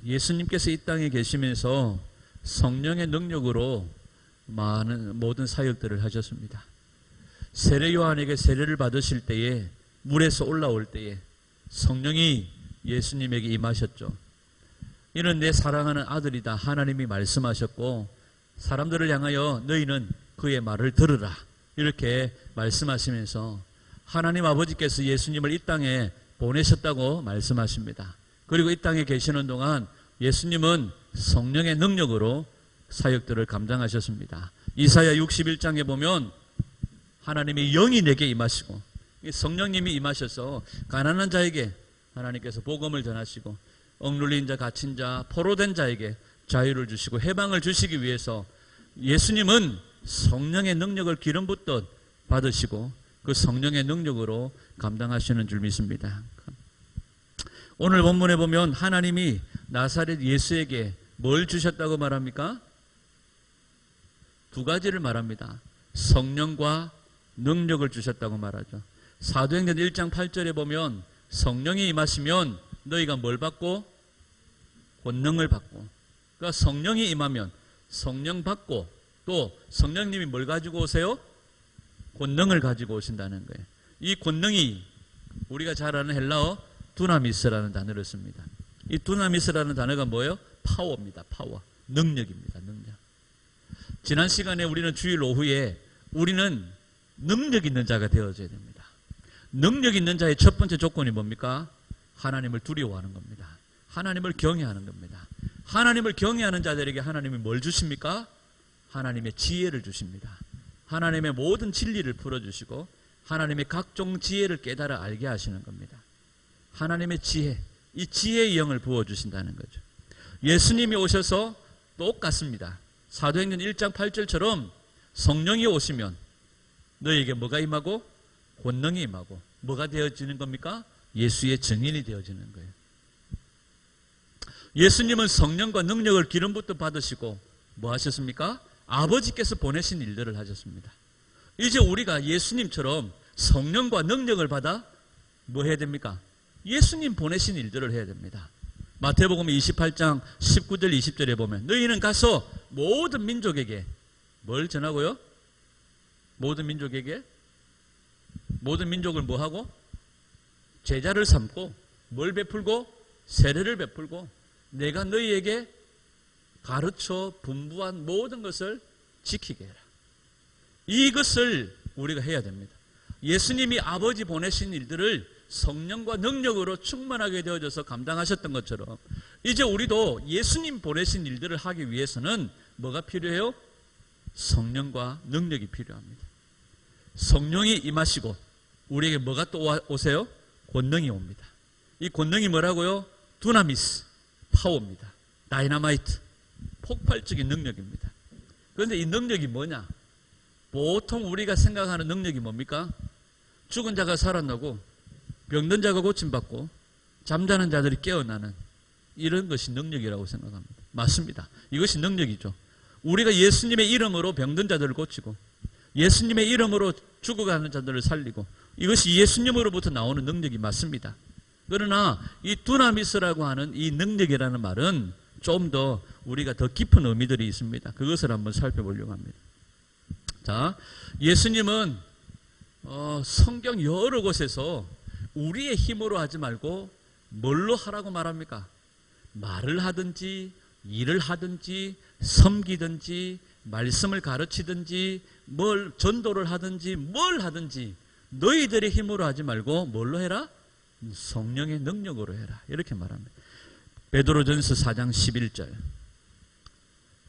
예수님께서 이 땅에 계시면서 성령의 능력으로 모든 사역들을 하셨습니다. 세례 요한에게 세례를 받으실 때에 물에서 올라올 때에 성령이 예수님에게 임하셨죠. 이는 내 사랑하는 아들이다 하나님이 말씀하셨고 사람들을 향하여 너희는 그의 말을 들으라 이렇게 말씀하시면서 하나님 아버지께서 예수님을 이 땅에 보내셨다고 말씀하십니다. 그리고 이 땅에 계시는 동안 예수님은 성령의 능력으로 사역들을 감당하셨습니다. 이사야 61장에 보면 하나님의 영이 내게 임하시고 성령님이 임하셔서 가난한 자에게 하나님께서 복음을 전하시고 억눌린 자, 갇힌 자, 포로된 자에게 자유를 주시고 해방을 주시기 위해서 예수님은 성령의 능력을 기름 붓듯 받으시고 그 성령의 능력으로 감당하시는 줄 믿습니다. 오늘 본문에 보면 하나님이 나사렛 예수에게 뭘 주셨다고 말합니까? 두 가지를 말합니다. 성령과 능력을 주셨다고 말하죠. 사도행전 1장 8절에 보면 성령이 임하시면 너희가 뭘 받고? 권능을 받고. 그러니까 성령이 임하면 성령 받고 또 성령님이 뭘 가지고 오세요? 권능을 가지고 오신다는 거예요. 이 권능이 우리가 잘 아는 헬라어 두나미스라는 단어를 씁니다. 이 두나미스라는 단어가 뭐예요? 파워입니다. 파워. 능력입니다. 능력. 지난 시간에 우리는 주일 오후에 우리는 능력 있는 자가 되어져야 됩니다. 능력 있는 자의 첫 번째 조건이 뭡니까? 하나님을 두려워하는 겁니다. 하나님을 경외하는 겁니다. 하나님을 경외하는 자들에게 하나님이 뭘 주십니까? 하나님의 지혜를 주십니다. 하나님의 모든 진리를 풀어주시고 하나님의 각종 지혜를 깨달아 알게 하시는 겁니다. 하나님의 지혜, 이 지혜의 영을 부어주신다는 거죠. 예수님이 오셔서 똑같습니다. 사도행전 1장 8절처럼 성령이 오시면 너희에게 뭐가 임하고? 권능이 임하고 뭐가 되어지는 겁니까? 예수의 증인이 되어지는 거예요. 예수님은 성령과 능력을 기름부터 받으시고 뭐 하셨습니까? 아버지께서 보내신 일들을 하셨습니다. 이제 우리가 예수님처럼 성령과 능력을 받아 뭐 해야 됩니까? 예수님 보내신 일들을 해야 됩니다. 마태복음 28장 19절 20절에 보면 너희는 가서 모든 민족에게 뭘 전하고요? 모든 민족에게? 모든 민족을 뭐 하고? 제자를 삼고 뭘 베풀고? 세례를 베풀고 내가 너희에게 가르쳐 분부한 모든 것을 지키게 해라. 이것을 우리가 해야 됩니다. 예수님이 아버지 보내신 일들을 성령과 능력으로 충만하게 되어져서 감당하셨던 것처럼 이제 우리도 예수님 보내신 일들을 하기 위해서는 뭐가 필요해요? 성령과 능력이 필요합니다. 성령이 임하시고 우리에게 뭐가 또 오세요? 권능이 옵니다. 이 권능이 뭐라고요? 두나미스, 파워입니다. 다이너마이트, 폭발적인 능력입니다. 그런데 이 능력이 뭐냐? 보통 우리가 생각하는 능력이 뭡니까? 죽은 자가 살아나고 병든 자가 고침받고 잠자는 자들이 깨어나는 이런 것이 능력이라고 생각합니다. 맞습니다. 이것이 능력이죠. 우리가 예수님의 이름으로 병든 자들을 고치고 예수님의 이름으로 죽어가는 자들을 살리고 이것이 예수님으로부터 나오는 능력이 맞습니다. 그러나 이 두나미스라고 하는 이 능력이라는 말은 좀 더 우리가 더 깊은 의미들이 있습니다. 그것을 한번 살펴보려고 합니다. 자, 예수님은 성경 여러 곳에서 우리의 힘으로 하지 말고 뭘로 하라고 말합니까? 말을 하든지 일을 하든지 섬기든지 말씀을 가르치든지 뭘 전도를 하든지 뭘 하든지 너희들의 힘으로 하지 말고 뭘로 해라? 성령의 능력으로 해라. 이렇게 말합니다. 베드로전서 4장 11절.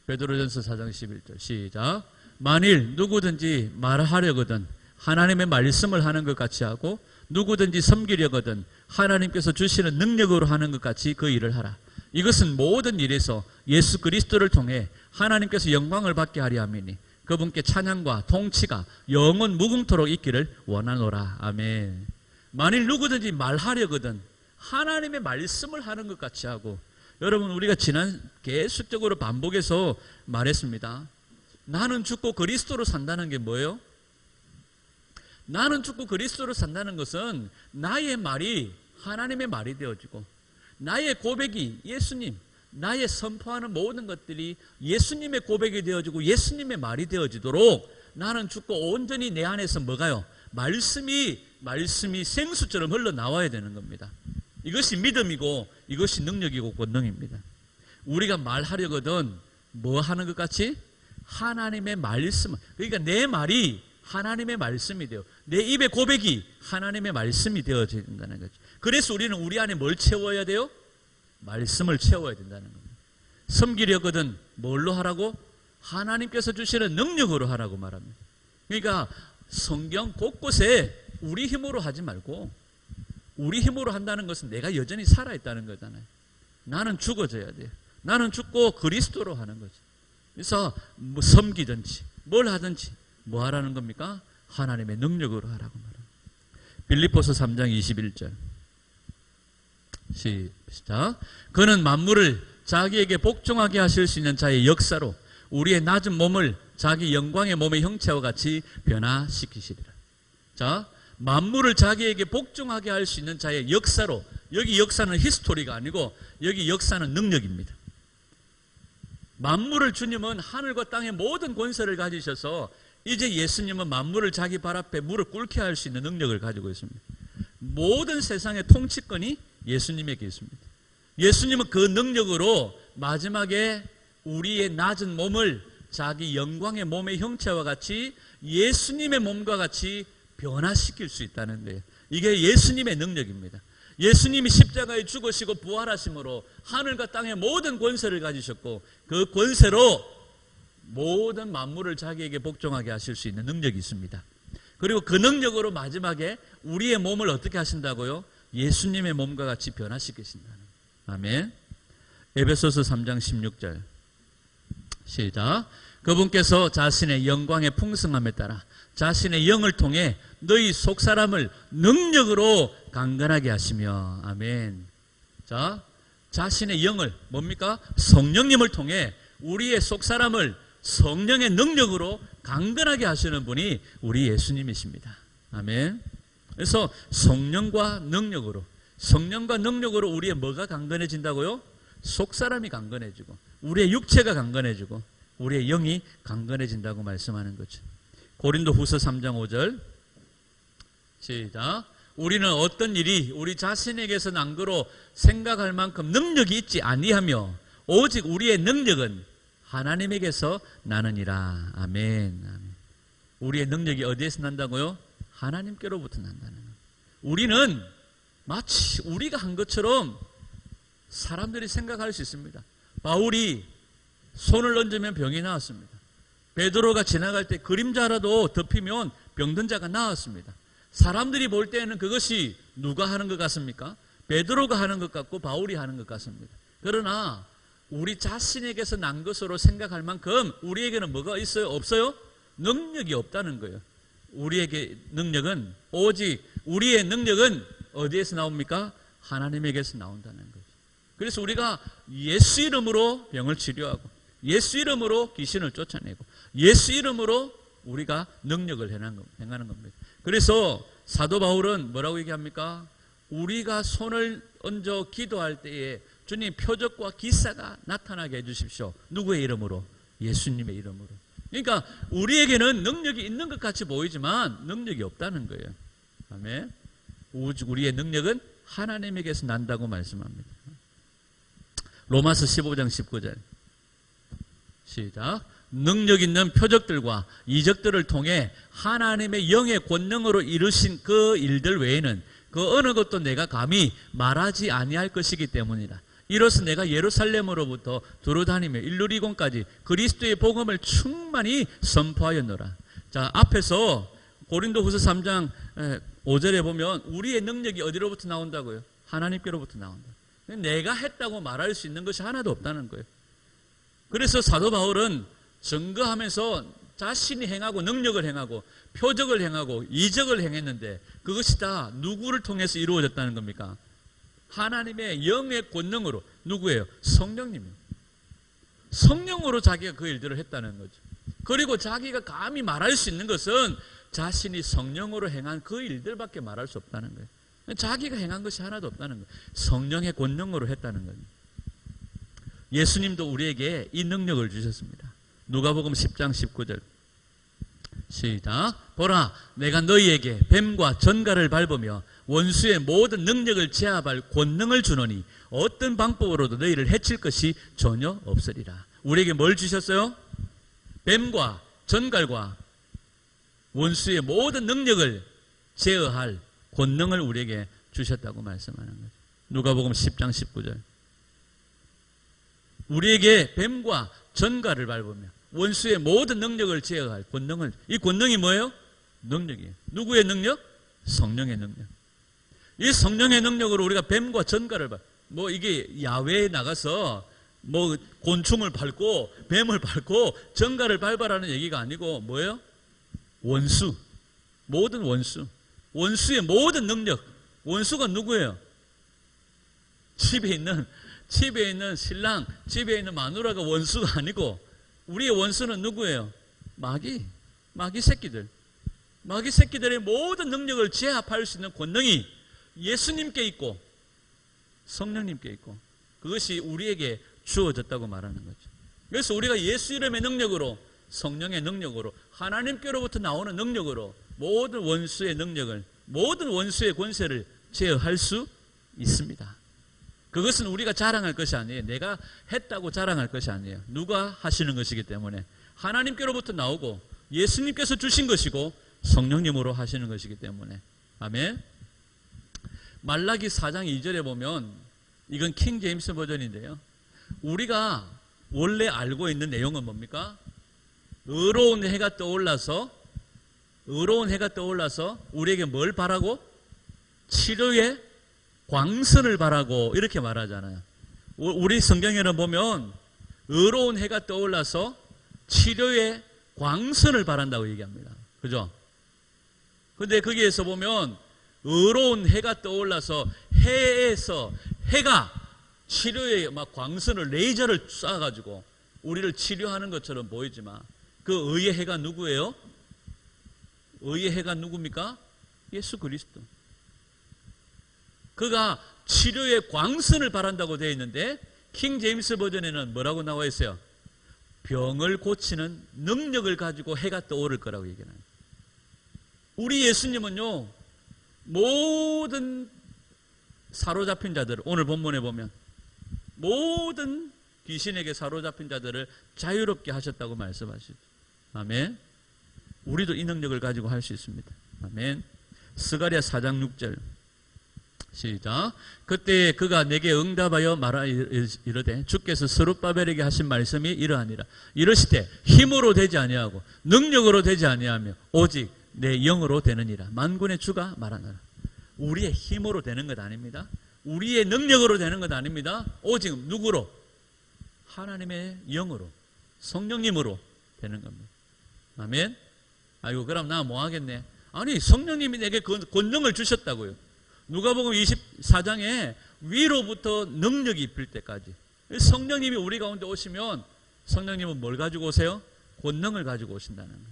베드로전서 4장 11절. 시작. 만일 누구든지 말하려거든 하나님의 말씀을 하는 것 같이 하고 누구든지 섬기려거든 하나님께서 주시는 능력으로 하는 것 같이 그 일을 하라. 이것은 모든 일에서 예수 그리스도를 통해 하나님께서 영광을 받게 하려 함이니 그분께 찬양과 통치가 영원 무궁토록 있기를 원하노라. 아멘. 만일 누구든지 말하려거든 하나님의 말씀을 하는 것 같이 하고, 여러분 우리가 지난 계속적으로 반복해서 말했습니다. 나는 죽고 그리스도로 산다는 게 뭐예요? 나는 죽고 그리스도로 산다는 것은 나의 말이 하나님의 말이 되어지고 나의 고백이 예수님, 나의 선포하는 모든 것들이 예수님의 고백이 되어지고 예수님의 말이 되어지도록 나는 죽고 온전히 내 안에서 뭐가요? 말씀이 생수처럼 흘러나와야 되는 겁니다. 이것이 믿음이고 이것이 능력이고 권능입니다. 우리가 말하려거든 뭐 하는 것 같이? 하나님의 말씀. 그러니까 내 말이 하나님의 말씀이 돼요. 내 입의 고백이 하나님의 말씀이 되어야 된다는 거죠. 그래서 우리는 우리 안에 뭘 채워야 돼요? 말씀을 채워야 된다는 겁니다. 섬기려거든 뭘로 하라고? 하나님께서 주시는 능력으로 하라고 말합니다. 그러니까 성경 곳곳에 우리 힘으로 하지 말고, 우리 힘으로 한다는 것은 내가 여전히 살아있다는 거잖아요. 나는 죽어져야 돼요. 나는 죽고 그리스도로 하는 거죠. 그래서 뭐 섬기든지 뭘 하든지 뭐 하라는 겁니까? 하나님의 능력으로 하라고 말합니다. 빌립보서 3장 21절 시작. 그는 만물을 자기에게 복종하게 하실 수 있는 자의 역사로 우리의 낮은 몸을 자기 영광의 몸의 형체와 같이 변화시키시리라. 자, 만물을 자기에게 복종하게 할 수 있는 자의 역사로, 여기 역사는 히스토리가 아니고 여기 역사는 능력입니다. 만물을 주님은 하늘과 땅의 모든 권세를 가지셔서 이제 예수님은 만물을 자기 발 앞에 무릎 꿇게 할 수 있는 능력을 가지고 있습니다. 모든 세상의 통치권이 예수님에게 있습니다. 예수님은 그 능력으로 마지막에 우리의 낮은 몸을 자기 영광의 몸의 형체와 같이 예수님의 몸과 같이 변화시킬 수 있다는 거예요. 이게 예수님의 능력입니다. 예수님이 십자가에 죽으시고 부활하심으로 하늘과 땅의 모든 권세를 가지셨고 그 권세로 모든 만물을 자기에게 복종하게 하실 수 있는 능력이 있습니다. 그리고 그 능력으로 마지막에 우리의 몸을 어떻게 하신다고요? 예수님의 몸과 같이 변화시키신다는 거예요. 아멘. 에베소서 3장 16절 시작. 그분께서 자신의 영광의 풍성함에 따라 자신의 영을 통해 너희 속사람을 능력으로 강건하게 하시며. 아멘. 자, 자신의 영을 뭡니까? 성령님을 통해 우리의 속사람을 성령의 능력으로 강건하게 하시는 분이 우리 예수님이십니다. 아멘. 그래서 성령과 능력으로 우리의 뭐가 강건해진다고요? 속사람이 강건해지고 우리의 육체가 강건해지고 우리의 영이 강건해진다고 말씀하는 거죠. 고린도 후서 3장 5절 시작. 우리는 어떤 일이 우리 자신에게서 난 거로 생각할 만큼 능력이 있지 아니하며 오직 우리의 능력은 하나님에게서 나느니라. 아멘. 아멘. 우리의 능력이 어디에서 난다고요? 하나님께로부터 난다는 거예요. 우리는 마치 우리가 한 것처럼 사람들이 생각할 수 있습니다. 바울이 손을 얹으면 병이 나았습니다. 베드로가 지나갈 때 그림자라도 덮이면 병든 자가 나았습니다. 사람들이 볼 때에는 그것이 누가 하는 것 같습니까? 베드로가 하는 것 같고 바울이 하는 것 같습니다. 그러나 우리 자신에게서 난 것으로 생각할 만큼 우리에게는 뭐가 있어요? 없어요? 능력이 없다는 거예요. 우리에게 능력은 오직 우리의 능력은 어디에서 나옵니까? 하나님에게서 나온다는 거죠. 그래서 우리가 예수 이름으로 병을 치료하고 예수 이름으로 귀신을 쫓아내고 예수 이름으로 우리가 능력을 행하는 겁니다. 그래서 사도 바울은 뭐라고 얘기합니까? 우리가 손을 얹어 기도할 때에 주님 표적과 기사가 나타나게 해주십시오. 누구의 이름으로? 예수님의 이름으로. 그러니까 우리에게는 능력이 있는 것 같이 보이지만 능력이 없다는 거예요. 아멘. 우리의 능력은 하나님에게서 난다고 말씀합니다. 로마서 15장 19절 시작. 능력 있는 표적들과 이적들을 통해 하나님의 영의 권능으로 이루신 그 일들 외에는 그 어느 것도 내가 감히 말하지 아니할 것이기 때문이라. 이로써 내가 예루살렘으로부터 두루다니며 일루리곤까지 그리스도의 복음을 충만히 선포하였노라. 자, 앞에서 고린도후서 3장 5절에 보면 우리의 능력이 어디로부터 나온다고요? 하나님께로부터 나온다. 내가 했다고 말할 수 있는 것이 하나도 없다는 거예요. 그래서 사도 바울은 증거하면서 자신이 행하고 능력을 행하고 표적을 행하고 이적을 행했는데 그것이 다 누구를 통해서 이루어졌다는 겁니까? 하나님의 영의 권능으로. 누구예요? 성령님이에요. 성령으로 자기가 그 일들을 했다는 거죠. 그리고 자기가 감히 말할 수 있는 것은 자신이 성령으로 행한 그 일들밖에 말할 수 없다는 거예요. 자기가 행한 것이 하나도 없다는 거예요. 성령의 권능으로 했다는 거예요. 예수님도 우리에게 이 능력을 주셨습니다. 누가복음 10장 19절 시작. 보라, 내가 너희에게 뱀과 전갈을 밟으며 원수의 모든 능력을 제압할 권능을 주노니 어떤 방법으로도 너희를 해칠 것이 전혀 없으리라. 우리에게 뭘 주셨어요? 뱀과 전갈과 원수의 모든 능력을 제어할 권능을 우리에게 주셨다고 말씀하는 거죠. 누가복음 10장 19절. 우리에게 뱀과 전갈을 밟으며 원수의 모든 능력을 제어할 권능을, 이 권능이 뭐예요? 능력이에요. 누구의 능력? 성령의 능력. 이 성령의 능력으로 우리가 뱀과 전갈을 뭐 이게 야외에 나가서 뭐 곤충을 밟고 뱀을 밟고 전갈을 밟아라는 얘기가 아니고 뭐예요? 원수, 모든 원수, 원수의 모든 능력. 원수가 누구예요? 집에 있는 신랑, 집에 있는 마누라가 원수가 아니고 우리의 원수는 누구예요? 마귀 새끼들. 마귀 새끼들의 모든 능력을 제압할 수 있는 권능이 예수님께 있고 성령님께 있고 그것이 우리에게 주어졌다고 말하는 거죠. 그래서 우리가 예수 이름의 능력으로, 성령의 능력으로, 하나님께로부터 나오는 능력으로 모든 원수의 능력을, 모든 원수의 권세를 제어할 수 있습니다. 그것은 우리가 자랑할 것이 아니에요. 내가 했다고 자랑할 것이 아니에요. 누가 하시는 것이기 때문에 하나님께로부터 나오고 예수님께서 주신 것이고 성령님으로 하시는 것이기 때문에. 아멘. 말라기 4장 2절에 보면, 이건 킹 제임스 버전인데요, 우리가 원래 알고 있는 내용은 뭡니까? 의로운 해가 떠올라서 우리에게 뭘 바라고? 치료의 광선을 바라고, 이렇게 말하잖아요. 우리 성경에는 보면 의로운 해가 떠올라서 치료의 광선을 바란다고 얘기합니다. 그죠? 근데 거기에서 보면 의로운 해가 떠올라서 해에서 해가 치료의 막 광선을, 레이저를 쏴가지고 우리를 치료하는 것처럼 보이지만 그 의의 해가 누구예요? 의의 해가 누굽니까? 예수 그리스도. 그가 치료의 광선을 바란다고 되어 있는데 킹 제임스 버전에는 뭐라고 나와 있어요? 병을 고치는 능력을 가지고 해가 떠오를 거라고 얘기해요. 우리 예수님은요, 모든 사로잡힌 자들, 오늘 본문에 보면 모든 귀신에게 사로잡힌 자들을 자유롭게 하셨다고 말씀하시죠. 아멘. 우리도 이 능력을 가지고 할 수 있습니다. 아멘. 스가랴 4장 6절 시작. 그때 그가 내게 응답하여 말하 이르되 주께서 스룹바벨에게 하신 말씀이 이러하니라. 이르시되 힘으로 되지 아니하고 능력으로 되지 아니하며 오직 내 영으로 되느니라. 만군의 주가 말하노라. 우리의 힘으로 되는 것 아닙니다. 우리의 능력으로 되는 것 아닙니다. 오직 누구로? 하나님의 영으로, 성령님으로 되는 겁니다. 아멘. 아이고, 그럼 나 뭐 하겠네. 아니, 성령님이 내게 권능을 주셨다고요. 누가복음 24장에 위로부터 능력이 입힐 때까지 성령님이 우리 가운데 오시면 성령님은 뭘 가지고 오세요? 권능을 가지고 오신다는 거예요.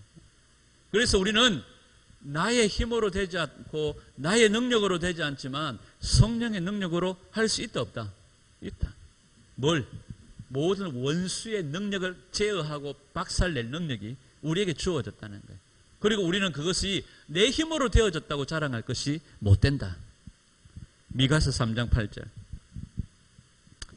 그래서 우리는 나의 힘으로 되지 않고 나의 능력으로 되지 않지만 성령의 능력으로 할 수 있다 없다? 있다. 뭘? 모든 원수의 능력을 제어하고 박살낼 능력이 우리에게 주어졌다는 거예요. 그리고 우리는 그것이 내 힘으로 되어졌다고 자랑할 것이 못 된다. 미가서 3장 8절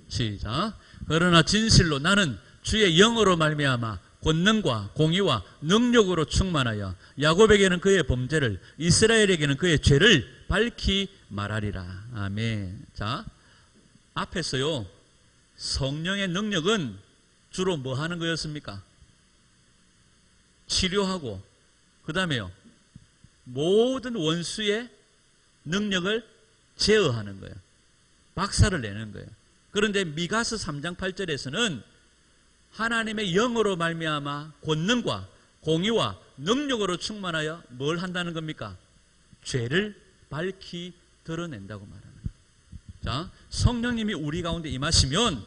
시작. 그러나 진실로 나는 주의 영으로 말미암아 권능과 공의와 능력으로 충만하여 야곱에게는 그의 범죄를, 이스라엘에게는 그의 죄를 밝히 말하리라. 아멘. 자, 앞에서요, 성령의 능력은 주로 뭐 하는 거였습니까? 치료하고, 그 다음에요, 모든 원수의 능력을 제어하는 거예요. 박살을 내는 거예요. 그런데 미가서 3장 8절에서는 하나님의 영으로 말미암아 권능과 공의와 능력으로 충만하여 뭘 한다는 겁니까? 죄를 밝히 드러낸다고 말하는 거예요. 자, 성령님이 우리 가운데 임하시면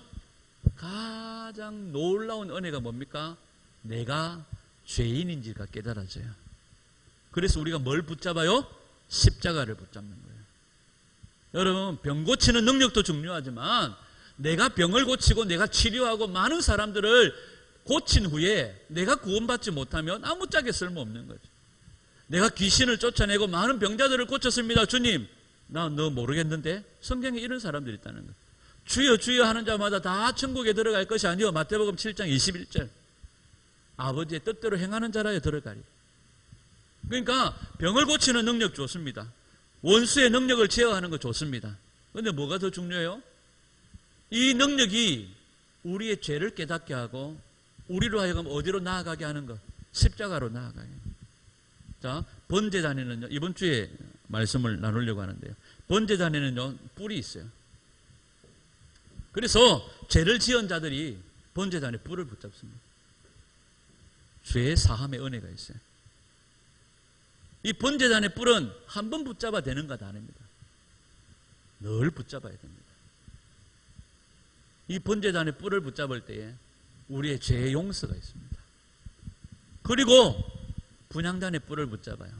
가장 놀라운 은혜가 뭡니까? 내가 죄인인지가 깨달아져요. 그래서 우리가 뭘 붙잡아요? 십자가를 붙잡는 거예요. 여러분, 병 고치는 능력도 중요하지만 내가 병을 고치고 내가 치료하고 많은 사람들을 고친 후에 내가 구원받지 못하면 아무짝에 쓸모없는 거죠. 내가 귀신을 쫓아내고 많은 병자들을 고쳤습니다. 주님, 나 너 모르겠는데? 성경에 이런 사람들이 있다는 거예요. 주여 주여 하는 자마다 다 천국에 들어갈 것이 아니요. 마태복음 7장 21절. 아버지의 뜻대로 행하는 자라야 들어가리. 그러니까 병을 고치는 능력 좋습니다. 원수의 능력을 제어하는 거 좋습니다. 그런데 뭐가 더 중요해요? 이 능력이 우리의 죄를 깨닫게 하고 우리로 하여금 어디로 나아가게 하는 것? 십자가로 나아가게. 자, 번제단에는요, 이번 주에 말씀을 나누려고 하는데요. 번제단에는요, 뿔이 있어요. 그래서 죄를 지은 자들이 번제단에 뿔을 붙잡습니다. 죄의 사함의 은혜가 있어요. 이 번제단의 뿔은 한 번 붙잡아 되는 것 아닙니다. 늘 붙잡아야 됩니다. 이 번제단의 뿔을 붙잡을 때에 우리의 죄의 용서가 있습니다. 그리고 분향단의 뿔을 붙잡아요.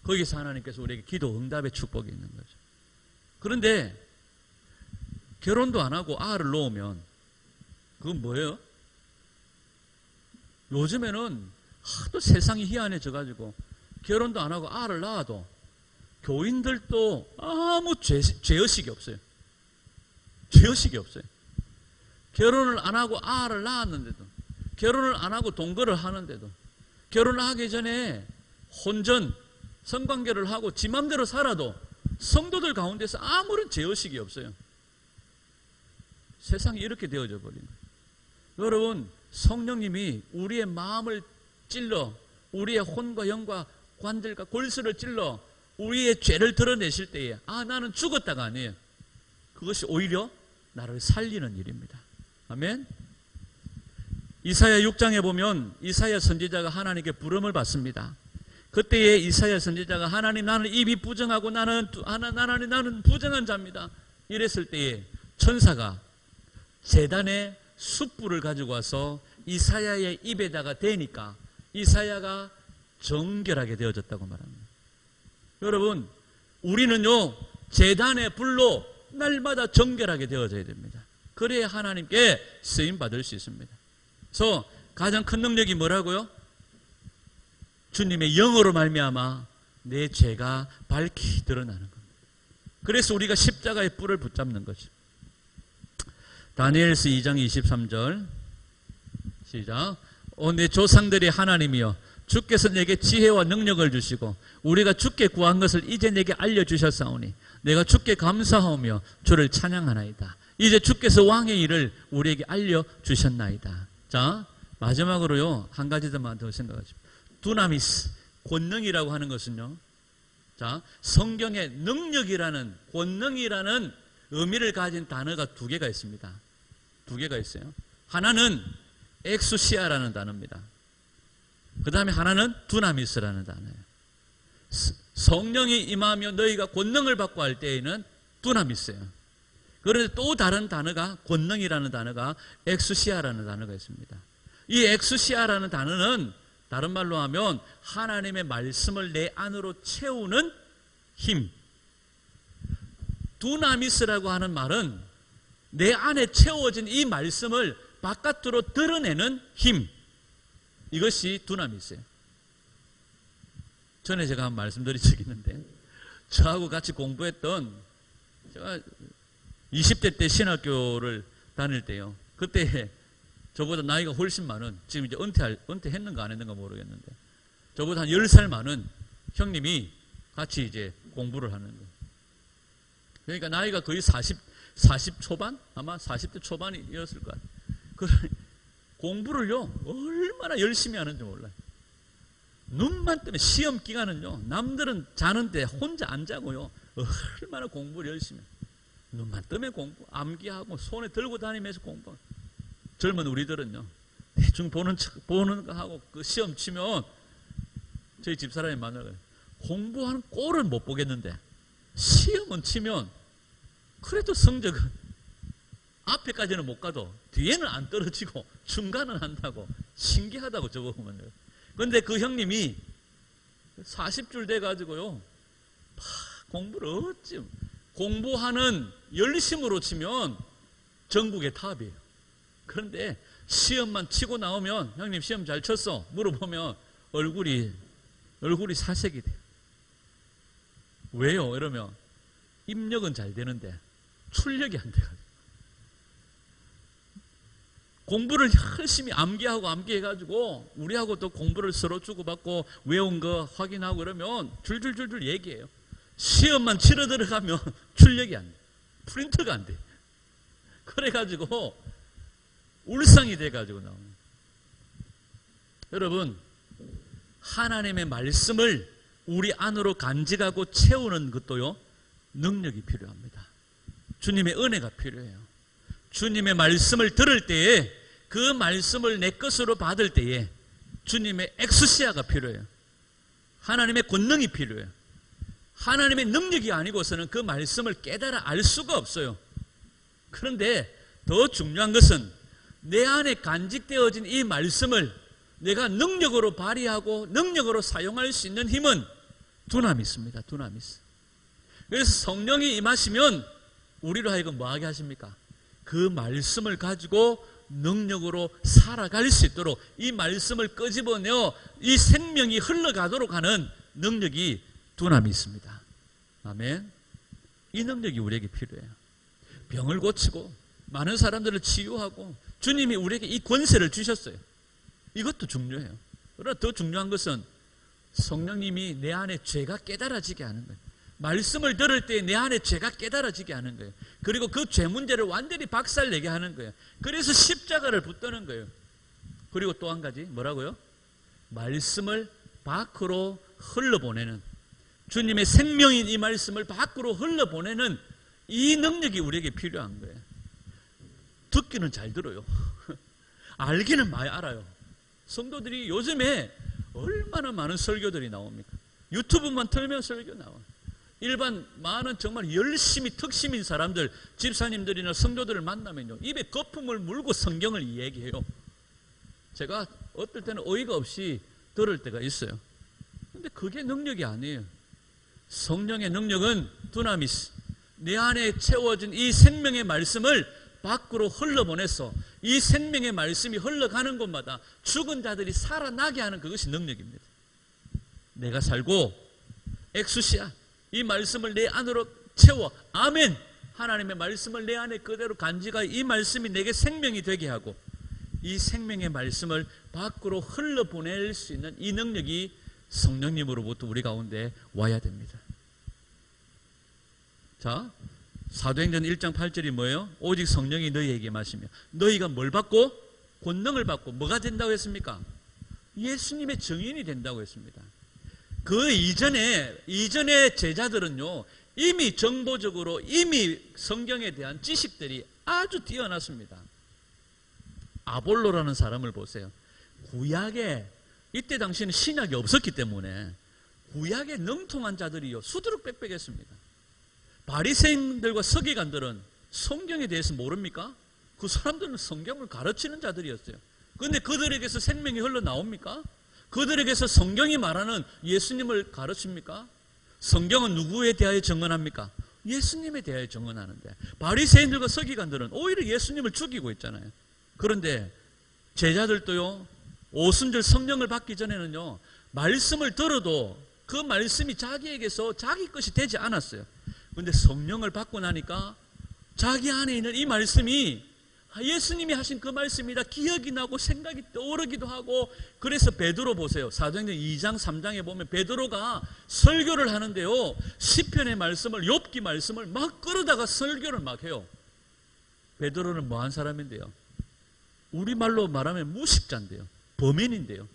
거기서 하나님께서 우리에게 기도 응답의 축복이 있는 거죠. 그런데 결혼도 안 하고 아를 놓으면 그건 뭐예요? 요즘에는 하도 세상이 희한해져 가지고 결혼도 안 하고 아를 낳아도 교인들도 아무 죄의식이 없어요. 죄의식이 없어요. 결혼을 안 하고 아를 낳았는데도, 결혼을 안 하고 동거를 하는데도, 결혼을 하기 전에 혼전, 성관계를 하고 지 맘대로 살아도 성도들 가운데서 아무런 죄의식이 없어요. 세상이 이렇게 되어져 버린 거예요. 여러분, 성령님이 우리의 마음을 찔러 우리의 혼과 영과 관들과 골수를 찔러 우리의 죄를 드러내실 때에 나는 죽었다가 아니에요. 그것이 오히려 나를 살리는 일입니다. 아멘. 이사야 6장에 보면 이사야 선지자가 하나님께 부름을 받습니다. 그때에 이사야 선지자가 하나님, 나는 입이 부정하고 나는 부정한 자입니다. 이랬을 때에 천사가 제단에 숯불을 가지고 와서 이사야의 입에다가 대니까 이사야가 정결하게 되어졌다고 말합니다. 여러분, 우리는요, 제단의 불로 날마다 정결하게 되어져야 됩니다. 그래야 하나님께 쓰임 받을 수 있습니다. 그래서 가장 큰 능력이 뭐라고요? 주님의 영으로 말미암아 내 죄가 밝히 드러나는 겁니다. 그래서 우리가 십자가의 뿔을 붙잡는 거죠. 다니엘서 2장 23절 시작. 내 조상들이 하나님이여, 주께서 내게 지혜와 능력을 주시고 우리가 주께 구한 것을 이제 내게 알려주셨사오니 내가 주께 감사하며 주를 찬양하나이다. 이제 주께서 왕의 일을 우리에게 알려주셨나이다. 자, 마지막으로요, 한 가지 더 생각하십시오. 두나미스, 권능이라고 하는 것은요, 자, 성경에 능력이라는, 권능이라는 의미를 가진 단어가 두 개가 있습니다. 두 개가 있어요. 하나는 엑수시아라는 단어입니다. 그 다음에 하나는 두나미스라는 단어예요. 성령이 임하며 너희가 권능을 받고 할 때에는 두나미스예요. 그런데 또 다른 단어가, 권능이라는 단어가 엑수시아라는 단어가 있습니다. 이 엑수시아라는 단어는 다른 말로 하면 하나님의 말씀을 내 안으로 채우는 힘. 두나미스라고 하는 말은 내 안에 채워진 이 말씀을 바깥으로 드러내는 힘. 이것이 두나미스예요. 전에 제가 한 말씀드린 적이 있는데, 저하고 같이 공부했던, 제가 20대 때 신학교를 다닐 때요, 그때 저보다 나이가 훨씬 많은, 지금 이제 은퇴했는가 안 했는가 모르겠는데, 저보다 한 10살 많은 형님이 같이 이제 공부를 하는 거예요. 그러니까 나이가 거의 40 초반? 아마 40대 초반이었을 것 같아요. 공부를요, 얼마나 열심히 하는지 몰라요. 눈만 뜨면 시험 기간은요, 남들은 자는데 혼자 안 자고요, 얼마나 공부를 열심히 해요. 눈만 뜨면 공부, 암기하고 손에 들고 다니면서 공부. 젊은 우리들은요, 대충 보는 거 하고 그 시험 치면, 저희 집사람이 만나요. 공부하는 꼴을 못 보겠는데 시험은 치면 그래도 성적은 앞에까지는 못 가도 뒤에는 안 떨어지고 중간은 한다고, 신기하다고 적어보면. 그런데 그 형님이 40줄 돼가지고요, 공부를 어찌, 공부하는 열심으로 치면 전국의 탑이에요. 그런데 시험만 치고 나오면 형님 시험 잘 쳤어? 물어보면 얼굴이 사색이 돼요. 왜요? 이러면 입력은 잘 되는데 출력이 안 돼가지고 공부를 열심히 암기해가지고 우리하고 또 공부를 서로 주고받고 외운 거 확인하고 그러면 줄줄줄줄 얘기해요. 시험만 치러 들어가면 출력이 안 돼. 프린터가 안 돼. 그래가지고 울상이 돼가지고 나옵니다. 여러분, 하나님의 말씀을 우리 안으로 간직하고 채우는 것도요, 능력이 필요합니다. 주님의 은혜가 필요해요. 주님의 말씀을 들을 때에, 그 말씀을 내 것으로 받을 때에 주님의 엑스시아가 필요해요. 하나님의 권능이 필요해요. 하나님의 능력이 아니고서는 그 말씀을 깨달아 알 수가 없어요. 그런데 더 중요한 것은 내 안에 간직되어진 이 말씀을 내가 능력으로 발휘하고 능력으로 사용할 수 있는 힘은 두나미 있습니다. 두나미 있어. 그래서 성령이 임하시면 우리로 하여금 뭐하게 하십니까? 그 말씀을 가지고 능력으로 살아갈 수 있도록 이 말씀을 끄집어내어 이 생명이 흘러가도록 하는 능력이 두나미 있습니다. 아멘. 이 능력이 우리에게 필요해요. 병을 고치고 많은 사람들을 치유하고 주님이 우리에게 이 권세를 주셨어요. 이것도 중요해요. 그러나 더 중요한 것은 성령님이 내 안에 죄가 깨달아지게 하는 거예요. 말씀을 들을 때 내 안에 죄가 깨달아지게 하는 거예요. 그리고 그 죄 문제를 완전히 박살내게 하는 거예요. 그래서 십자가를 붙드는 거예요. 그리고 또 한 가지 뭐라고요? 말씀을 밖으로 흘러보내는, 주님의 생명인 이 말씀을 밖으로 흘러보내는 이 능력이 우리에게 필요한 거예요. 듣기는 잘 들어요. 알기는 많이 알아요. 성도들이 요즘에 얼마나 많은 설교들이 나옵니까? 유튜브만 틀면 설교 나와요. 일반 많은 정말 열심히 특심인 사람들, 집사님들이나 성도들을 만나면요, 입에 거품을 물고 성경을 이야기해요. 제가 어떨 때는 어이가 없이 들을 때가 있어요. 근데 그게 능력이 아니에요. 성령의 능력은 두나미스, 내 안에 채워진 이 생명의 말씀을 밖으로 흘러보내서 이 생명의 말씀이 흘러가는 곳마다 죽은 자들이 살아나게 하는 그것이 능력입니다. 내가 살고 엑수시아, 이 말씀을 내 안으로 채워, 아멘, 하나님의 말씀을 내 안에 그대로 간직하여 이 말씀이 내게 생명이 되게 하고 이 생명의 말씀을 밖으로 흘러보낼 수 있는 이 능력이 성령님으로부터 우리 가운데 와야 됩니다. 자, 사도행전 1장 8절이 뭐예요? 오직 성령이 너희에게 마시며, 너희가 뭘 받고? 권능을 받고 뭐가 된다고 했습니까? 예수님의 증인이 된다고 했습니다. 그 이전의 제자들은요, 이미 정보적으로 이미 성경에 대한 지식들이 아주 뛰어났습니다. 아볼로라는 사람을 보세요. 구약에, 이때 당시에는 신약이 없었기 때문에 구약에 능통한 자들이요, 수두룩 빽빽했습니다. 바리새인들과 서기관들은 성경에 대해서 모릅니까? 그 사람들은 성경을 가르치는 자들이었어요. 그런데 그들에게서 생명이 흘러나옵니까? 그들에게서 성경이 말하는 예수님을 가르칩니까? 성경은 누구에 대하여 증언합니까? 예수님에 대하여 증언하는데, 바리새인들과 서기관들은 오히려 예수님을 죽이고 있잖아요. 그런데 제자들도요, 오순절 성령을 받기 전에는요, 말씀을 들어도 그 말씀이 자기에게서 자기 것이 되지 않았어요. 그런데 성령을 받고 나니까 자기 안에 있는 이 말씀이 예수님이 하신 그 말씀이다 기억이 나고 생각이 떠오르기도 하고, 그래서 베드로 보세요. 사도행전 2장 3장에 보면 베드로가 설교를 하는데요, 시편의 말씀을, 욥기 말씀을 막 끌어다가 설교를 막 해요. 베드로는 뭐한 사람인데요? 우리말로 말하면 무식자인데요, 범인인데요.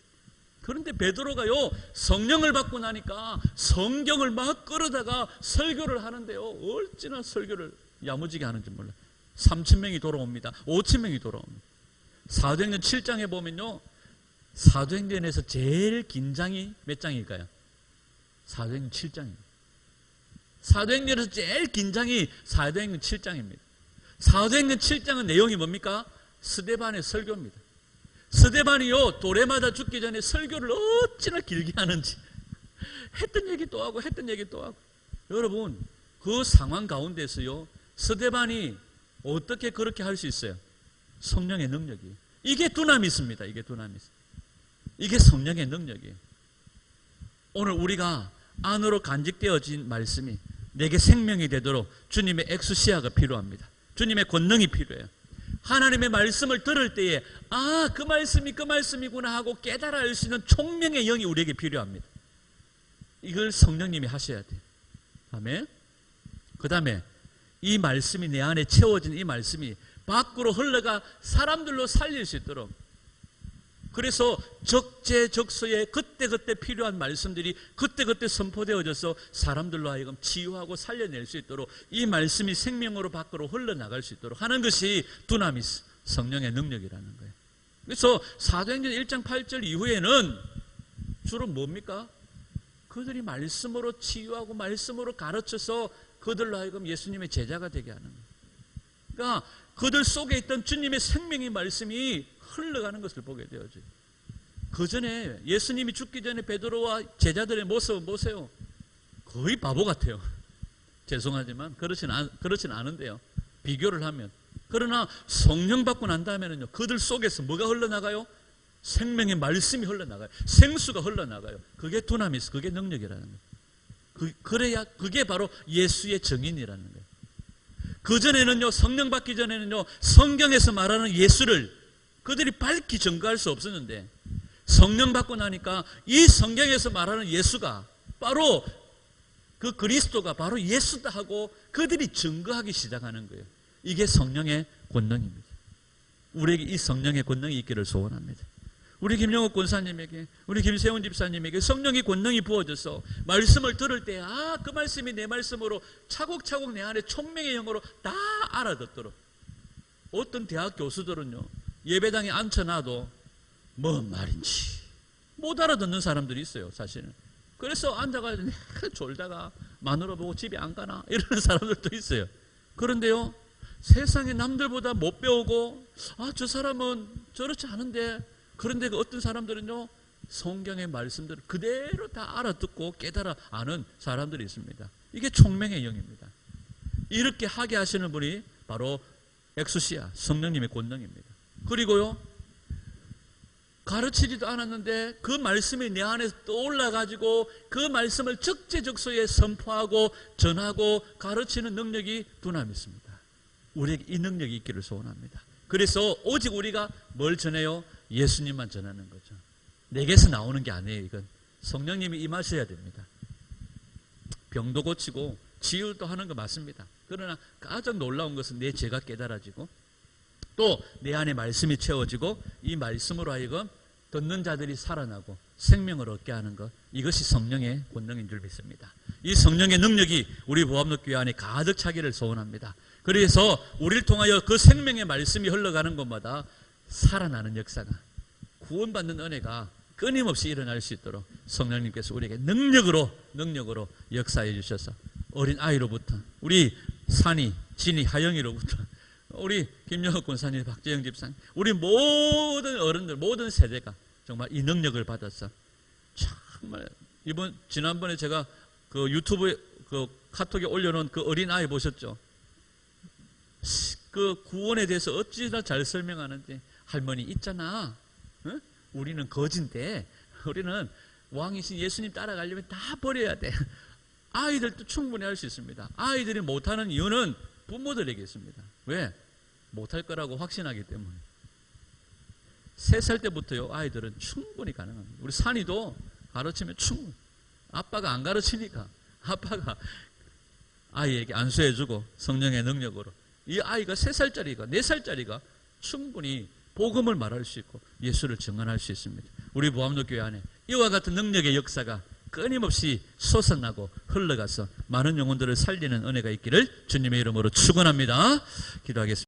그런데 베드로가요, 성령을 받고 나니까 성경을 막 끌어다가 설교를 하는데요, 어찌나 설교를 야무지게 하는지 몰라요. 3,000명이 돌아옵니다. 5,000명이 돌아옵니다. 사도행전 7장에 보면요, 사도행전에서 제일 긴장이 몇 장일까요? 사도행전 7장입니다. 사도행전에서 제일 긴장이 사도행전 7장입니다. 사도행전 7장은 내용이 뭡니까? 스데반의 설교입니다. 스데반이요, 도레마다 죽기 전에 설교를 어찌나 길게 하는지, 했던 얘기 또 하고 했던 얘기 또 하고. 여러분, 그 상황 가운데서요, 스데반이 어떻게 그렇게 할 수 있어요? 성령의 능력이. 이게 두나미스입니다. 이게 두나미스. 이게 성령의 능력이에요. 오늘 우리가 안으로 간직되어진 말씀이 내게 생명이 되도록 주님의 엑수시아가 필요합니다. 주님의 권능이 필요해요. 하나님의 말씀을 들을 때에 그 말씀이 그 말씀이구나 하고 깨달아 알 수 있는 총명의 영이 우리에게 필요합니다. 이걸 성령님이 하셔야 돼요. 아멘. 그 다음에 이 말씀이 내 안에 채워진 이 말씀이 밖으로 흘러가 사람들로 살릴 수 있도록, 그래서 적재적소에 그때그때 필요한 말씀들이 그때그때 선포되어져서 사람들로 하여금 치유하고 살려낼 수 있도록 이 말씀이 생명으로 밖으로 흘러나갈 수 있도록 하는 것이 두나미스, 성령의 능력이라는 거예요. 그래서 사도행전 1장 8절 이후에는 주로 뭡니까? 그들이 말씀으로 치유하고 말씀으로 가르쳐서 그들로 하여금 예수님의 제자가 되게 하는 거예요. 그러니까 그들 속에 있던 주님의 생명의 말씀이 흘러가는 것을 보게 되어져요. 그 전에 예수님이 죽기 전에 베드로와 제자들의 모습을 보세요. 거의 바보 같아요. 죄송하지만 그렇진 않은데요. 비교를 하면. 그러나 성령 받고 난 다음에는요, 그들 속에서 뭐가 흘러나가요? 생명의 말씀이 흘러나가요. 생수가 흘러나가요. 그게 두나미스, 그게 능력이라는 거예요. 그래야 그게 바로 예수의 증인이라는 거예요. 그 전에는요, 성령 받기 전에는요, 성경에서 말하는 예수를 그들이 밝히 증거할 수 없었는데, 성령 받고 나니까 이 성경에서 말하는 예수가 바로 그 그리스도가 바로 예수다 하고 그들이 증거하기 시작하는 거예요. 이게 성령의 권능입니다. 우리에게 이 성령의 권능이 있기를 소원합니다. 우리 김영옥 권사님에게, 우리 김세훈 집사님에게 성령의 권능이 부어져서 말씀을 들을 때 그 말씀이 내 말씀으로 차곡차곡 내 안에 총명의 영으로 다 알아듣도록. 어떤 대학 교수들은요, 예배당에 앉혀놔도 뭔 말인지 못 알아듣는 사람들이 있어요, 사실은. 그래서 앉아가지고 졸다가 마누라 보고 집에 안 가나 이러는 사람들도 있어요. 그런데요, 세상에 남들보다 못 배우고 저 사람은 저렇지 않은데, 그런데 어떤 사람들은요, 성경의 말씀들을 그대로 다 알아듣고 깨달아 아는 사람들이 있습니다. 이게 총명의 영입니다. 이렇게 하게 하시는 분이 바로 엑수시아, 성령님의 권능입니다. 그리고요, 가르치지도 않았는데 그 말씀이 내 안에 떠올라가지고 그 말씀을 적재적소에 선포하고 전하고 가르치는 능력이 두나미스입니다. 우리에게 이 능력이 있기를 소원합니다. 그래서 오직 우리가 뭘 전해요? 예수님만 전하는 거죠. 내게서 나오는 게 아니에요. 이건 성령님이 임하셔야 됩니다. 병도 고치고 치유도 하는 거 맞습니다. 그러나 가장 놀라운 것은 내 죄가 깨달아지고 또 내 안에 말씀이 채워지고 이 말씀으로 하여금 듣는 자들이 살아나고 생명을 얻게 하는 것, 이것이 성령의 권능인 줄 믿습니다. 이 성령의 능력이 우리 보암록교회 안에 가득 차기를 소원합니다. 그래서 우리를 통하여 그 생명의 말씀이 흘러가는 곳마다 살아나는 역사가, 구원받는 은혜가 끊임없이 일어날 수 있도록 성령님께서 우리에게 능력으로 역사해 주셔서 어린 아이로부터 우리 산이, 진이, 하영이로부터 우리 김영옥 권사님, 박재영 집사님, 우리 모든 어른들, 모든 세대가 정말 이 능력을 받아서 정말 지난번에 제가 그 유튜브에 그 카톡에 올려놓은 그 어린 아이 보셨죠? 그 구원에 대해서 어찌나 잘 설명하는데, 할머니 있잖아. 응? 우리는 거진데 우리는 왕이신 예수님 따라가려면 다 버려야 돼. 아이들도 충분히 할 수 있습니다. 아이들이 못하는 이유는 부모들에게 있습니다. 왜? 못할 거라고 확신하기 때문에. 3살 때부터요, 아이들은 충분히 가능합니다. 우리 산이도 가르치면 충분히. 아빠가 안 가르치니까 아빠가 아이에게 안수해주고 성령의 능력으로 이 아이가 3살짜리가 4살짜리가 충분히 복음을 말할 수 있고 예수를 증언할 수 있습니다. 우리 보암록교회 안에 이와 같은 능력의 역사가 끊임없이 솟아나고 흘러가서 많은 영혼들을 살리는 은혜가 있기를 주님의 이름으로 축원합니다. 기도하겠습니다.